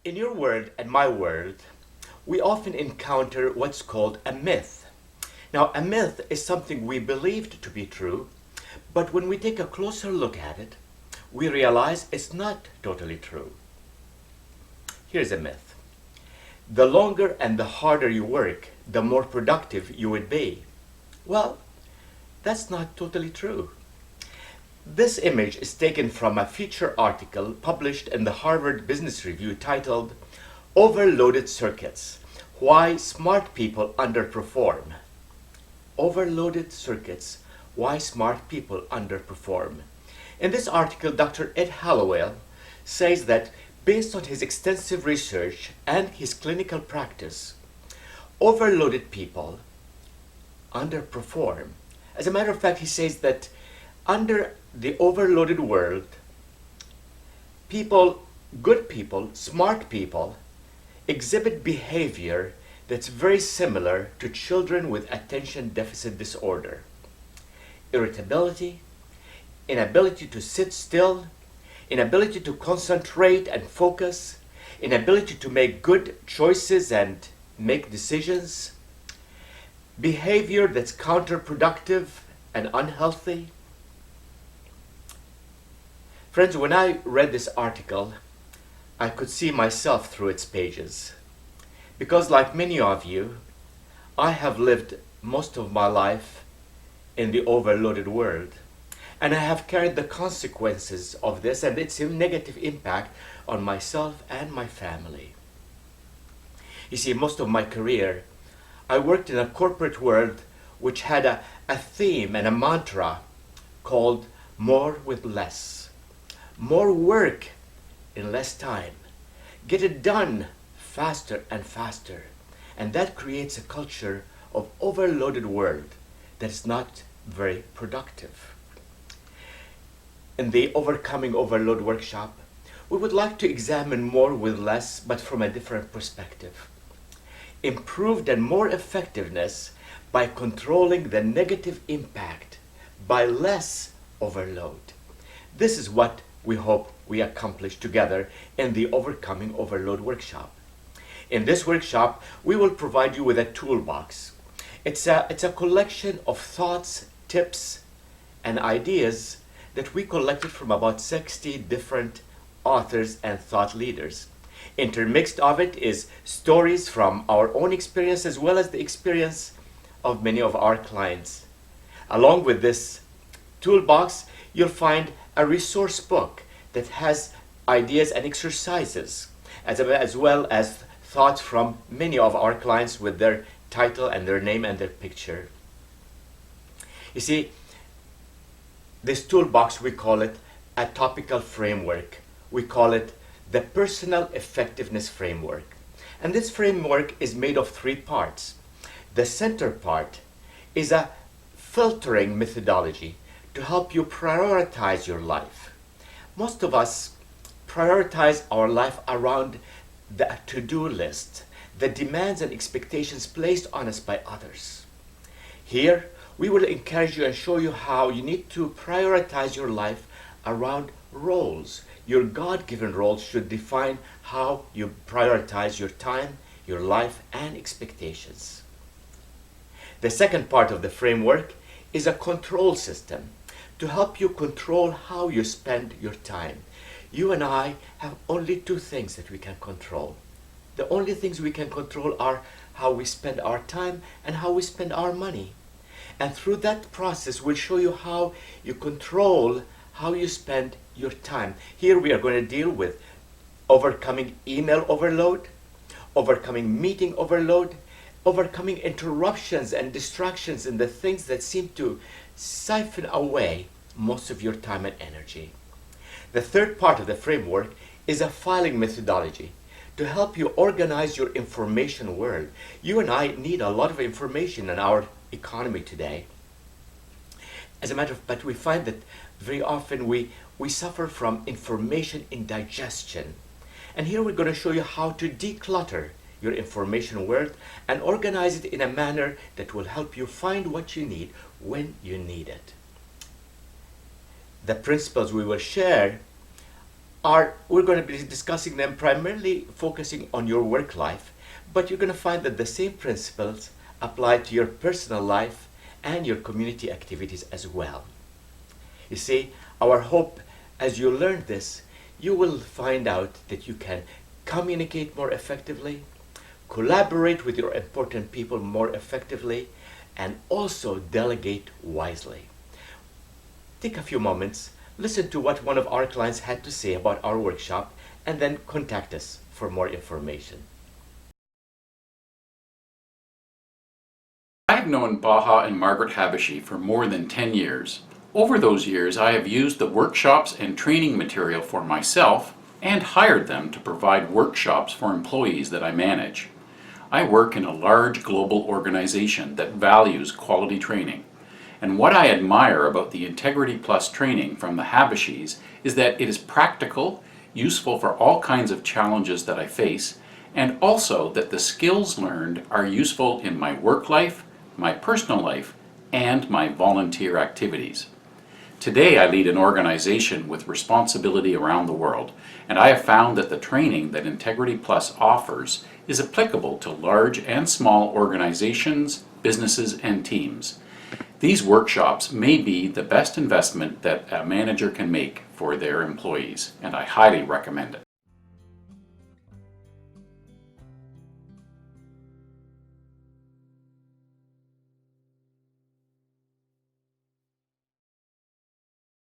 In your world and my world, we often encounter what's called a myth. Now, a myth is something we believed to be true, but when we take a closer look at it, we realize it's not totally true. Here's a myth. The longer and the harder you work, the more productive you would be. Well, that's not totally true. This image is taken from a feature article published in the Harvard Business Review titled Overloaded Circuits: Why Smart People Underperform. Overloaded Circuits: Why Smart People Underperform. In this article, Dr. Ed Hallowell says that based on his extensive research and his clinical practice, overloaded people underperform. As a matter of fact, he says that under the overloaded world, good people, smart people, exhibit behavior that's very similar to children with attention deficit disorder. Irritability, inability to sit still, inability to concentrate and focus, inability to make good choices and make decisions, behavior that's counterproductive and unhealthy. Friends, when I read this article, I could see myself through its pages. Because like many of you, I have lived most of my life in the overloaded world. And I have carried the consequences of this and its negative impact on myself and my family. You see, most of my career, I worked in a corporate world which had a theme and a mantra called more with less. More work in less time. Get it done faster and faster. And that creates a culture of overloaded world that is not very productive. In the Overcoming Overload workshop, we would like to examine more with less, but from a different perspective. Improved and more effectiveness by controlling the negative impact by less overload. This is what we hope we accomplish together in the Overcoming Overload workshop. In this workshop, we will provide you with a toolbox. It's a collection of thoughts, tips, and ideas that we collected from about 60 different authors and thought leaders. Intermixed of it is stories from our own experience as well as the experience of many of our clients. Along with this toolbox, you'll find a resource book that has ideas and exercises, as well as thoughts from many of our clients with their title and their name and their picture. You see, this toolbox, we call it a topical framework. We call it the Personal Effectiveness Framework. And this framework is made of 3 parts. The center part is a filtering methodology to help you prioritize your life. Most of us prioritize our life around the to-do list, the demands and expectations placed on us by others. Here, we will encourage you and show you how you need to prioritize your life around roles. Your God-given roles should define how you prioritize your time, your life, and expectations. The second part of the framework is a control system to help you control how you spend your time. You and I have only 2 things that we can control. The only things we can control are how we spend our time and how we spend our money. And through that process, we'll show you how you control how you spend your time. Here we are going to deal with overcoming email overload, overcoming meeting overload, overcoming interruptions and distractions and the things that seem to siphon away most of your time and energy. The third part of the framework is a filing methodology to help you organize your information world. You and I need a lot of information in our economy today. As a matter of fact, we find that very often we suffer from information indigestion. And here we're going to show you how to declutter your information world and organize it in a manner that will help you find what you need when you need it. The principles we will share we're going to be discussing them primarily focusing on your work life, but you're going to find that the same principles apply to your personal life and your community activities as well. You see, our hope as you learn this, you will find out that you can communicate more effectively, collaborate with your important people more effectively, and also delegate wisely. Take a few moments, listen to what one of our clients had to say about our workshop, and then contact us for more information. I have known Baha and Margaret Habashi for more than 10 years. Over those years, I have used the workshops and training material for myself and hired them to provide workshops for employees that I manage. I work in a large global organization that values quality training. And what I admire about the Integrity Plus training from the Habashis is that it is practical, useful for all kinds of challenges that I face, and also that the skills learned are useful in my work life, my personal life, and my volunteer activities. Today I lead an organization with responsibility around the world, and I have found that the training that Integrity Plus offers is applicable to large and small organizations, businesses, and teams. These workshops may be the best investment that a manager can make for their employees, and I highly recommend it.